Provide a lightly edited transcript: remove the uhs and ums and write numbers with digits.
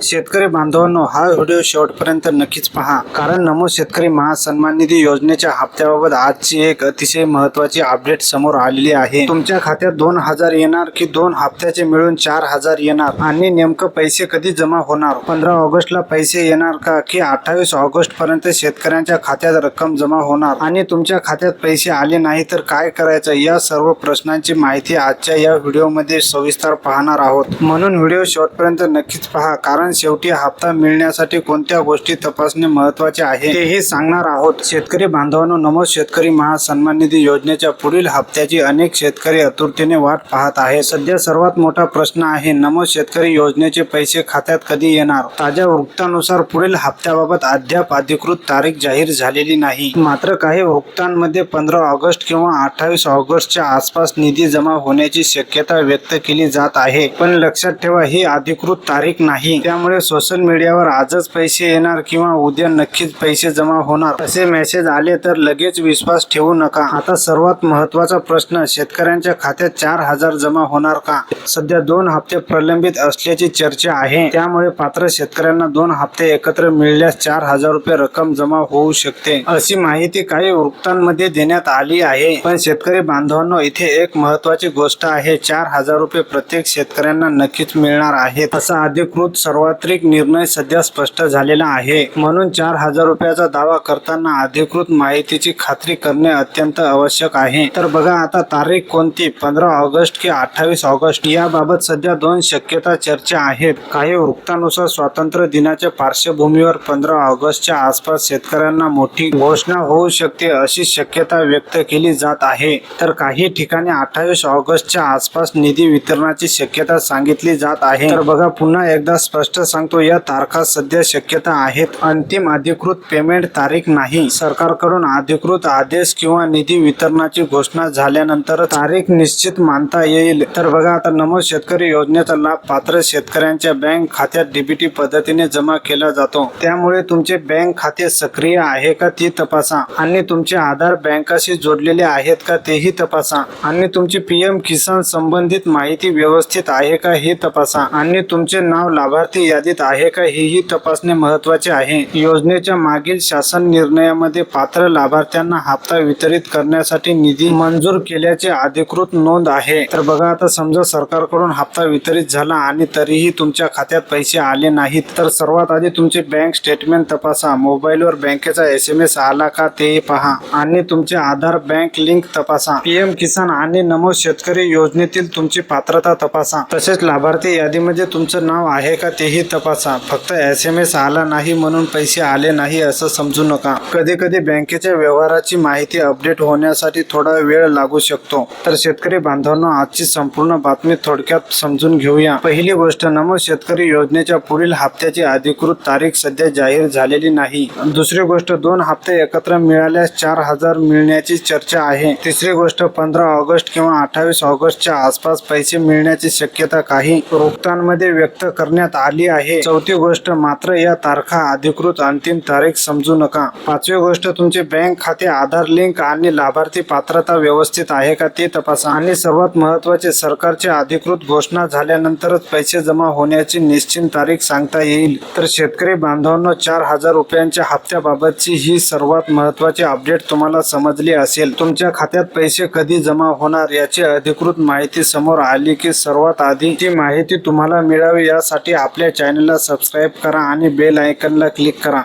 शेतकरी बांधवांनो, हा व्हिडिओ शेवटपर्यंत नक्कीच पहा, कारण नमो शेतकरी महासन्मान निधी योजनेच्या हप्त्याबाबत आजची एक अतिशय महत्त्वाची अपडेट समोर आलेली आहे। तुमच्या खात्यात 2000 येणार की 2 हप्त्याचे मिळून 4000 येणार आणि नेमकं पैसे कधी जमा होणार? 15 ऑगस्टला पैसे येणार का की 28 ऑगस्ट पर्यंत शेतकऱ्यांच्या खात्यात रक्कम जमा होणार? आणि तुमच्या खात्यात पैसे आले नाही तर काय करायचं? या सर्व प्रश्नांची माहिती आजच्या या व्हिडिओमध्ये सविस्तर पाहणार आहोत, म्हणून व्हिडिओ शेवटपर्यंत नक्कीच पहा, कारण शेवटी हप्ता मिळण्यासाठी कोणत्या गोष्टी तपासणे महत्त्वाचे आहे तेही सांगणार आहोत। शेतकरी बांधवांनो, नमो शेतकरी महासन्मान निधी योजनेच्या पुढील हप्त्याची अनेक शेतकरी आतुरतेने वाट पाहत आहेत। सध्या सर्वात मोठा प्रश्न आहे, नमो शेतकरी योजनेचे पैसे खात्यात कधी येणार? ताज्या वृत्तानुसार पुढील हप्त्याबाबत अद्याप अधिकृत तारीख जाहीर झालेली नाही, मात्र काही वृत्तांमध्ये 15 ऑगस्ट किंवा 28 ऑगस्टच्या आसपास निधी जमा होण्याची शक्यता व्यक्त केली जात आहे। पण लक्षात ठेवा, ही अधिकृत तारीख नाही, त्यामुळे सोशल मीडियावर आजच पैसे येणार किंवा उद्या नक्कीच पैसे जमा होणार असे मेसेज आले तर लगेच विश्वास ठेवू नका। आता सर्वात महत्त्वाचा प्रश्न, शेतकऱ्यांच्या खात्यात 4000 जमा होणार का? सध्या 2 हप्ते प्रलंबित असल्याची चर्चा आहे, त्यामुळे पात्र शेतकऱ्यांना 2 हप्ते एकत्र मिळाल्यास 4000 रुपये रक्कम जमा होऊ शकते, अशी माहिती काही वृत्तांमध्ये देण्यात आली आहे। पण शेतकरी बांधवांनो, इथे एक महत्त्वाची गोष्ट आहे, 4000 रुपये प्रत्येक शेतकऱ्यांना नक्कीच मिळणार आहेत असा अधिकृत सार्वत्रिक निर्णय सध्या स्पष्ट झालेला आहे। म्हणून 4000 रुपयाचा दावा करताना अधिकृत माहितीची खात्री करणे अत्यंत आवश्यक आहे। तर बघा, आता तारीख कोणती, 15 ऑगस्ट की 28 ऑगस्ट? याबाबत सध्या 2 शक्यता चर्चा आहेत। काही वृत्तानुसार स्वातंत्र्य दिनाच्या पार्श्वभूमीवर 15 ऑगस्टच्या आसपास शेतकऱ्यांना मोठी घोषणा होऊ शकते अशी शक्यता व्यक्त केली जात आहे, तर काही ठिकाणी 28 ऑगस्टच्या आसपास निधी वितरणाची शक्यता सांगितली जात आहे। तर बघा, पुन्हा एकदा स्पष्ट सांगतो, या तारखा सध्या शक्यता आहेत, अंतिम अधिकृत पेमेंट तारीख नाही। सरकारकडून अधिकृत आदेश किंवा निधी वितरणाची घोषणा झाल्यानंतर तारीख निश्चित मानता येईल। तर बघा, आता नमो शेतकरी योजनेचा लाभ पात्र शेतकऱ्यांच्या बँक खात्यात डीबीटी पद्धतीने जमा केला जातो, त्यामुळे तुमचे बँक खाते सक्रिय आहे का ते तपासा, आणि तुमचे आधार बँकाशी जोडलेले आहेत का तेही तपासा, आणि तुमची पीएम किसान संबंधित माहिती व्यवस्थित आहे का हे तपासा, आणि तुमचे नाव लाभार्थी यादीत आहे का हेही तपासणे महत्त्वाचे आहे। योजनेच्या मागील शासन निर्णयामध्ये पात्र लाभार्थ्यांना हप्ता वितरित करण्यासाठी निधी मंजूर केल्याचे अधिकृत नोंद आहे। तर बघा, आता समजा सरकारकडून हप्ता वितरित झाला आणि तरीही तुमच्या खात्यात पैसे आले नाहीत, तर सर्वात आधी तुमचे बँक स्टेटमेंट तपासा, मोबाईलवर बँकेचा SMS आला का ते पहा, आणि तुमचे आधार बँक लिंक तपासा, पीएम किसान आणि नमो शेतकरी योजनेतील तुमची पात्रता तपासा, तसेच लाभार्थी यादीमध्ये तुमचं नाव आहे का तेही तपासा। फक्त SMS आला नाही म्हणून पैसे आले नाही असं समजू नका, कधी कधी बँकेच्या व्यवहाराची माहिती अपडेट होण्यासाठी थोडा वेळ लागू शकतो। तर शेतकरी बांधवांनो, आजची संपूर्ण बातमी थोडक्यात समजून घेऊया। पहिली गोष्ट, नमो शेतकरी योजनेच्या पुढील हप्त्याची अधिकृत तारीख सध्या जाहीर झालेली नाही। दुसरी गोष्ट, 2 हप्ते एकत्र मिळाल्यास 4000 मिळण्याची चर्चा आहे। तिसरी गोष्ट, 15 ऑगस्ट किंवा 28 ऑगस्टच्या आसपास पैसे मिळण्याची शक्यता काही वृत्तांमध्ये व्यक्त करण्यात आली आहे। चौथी गोष्ट, मात्र या तारखा अधिकृत अंतिम तारीख समजू नका। पाचवी गोष्ट, तुमचे बँक खाते, आधार लिंक आणि लाभार्थी पात्रता व्यवस्थित आहे का ते तपासा, आणि सर्वात महत्त्वाचे, सरकारची अधिकृत घोषणा झाल्यानंतरच पैसे जमा होण्याची निश्चित तारीख सांगता येईल। तर शेतकरी बांधवांनो, 4000 रुपयांच्या हप्त्याबाबतची ही सर्वात महत्त्वाची अपडेट तुम्हाला समजली असेल। तुमच्या खात्यात पैसे कधी जमा होणार याची अधिकृत माहिती समोर आली की सर्वात आधी ती माहिती तुम्हाला मिळावी यासाठी आपल्या चॅनलला सबस्क्राईब करा आणि बेल आयकॉनला क्लिक करा।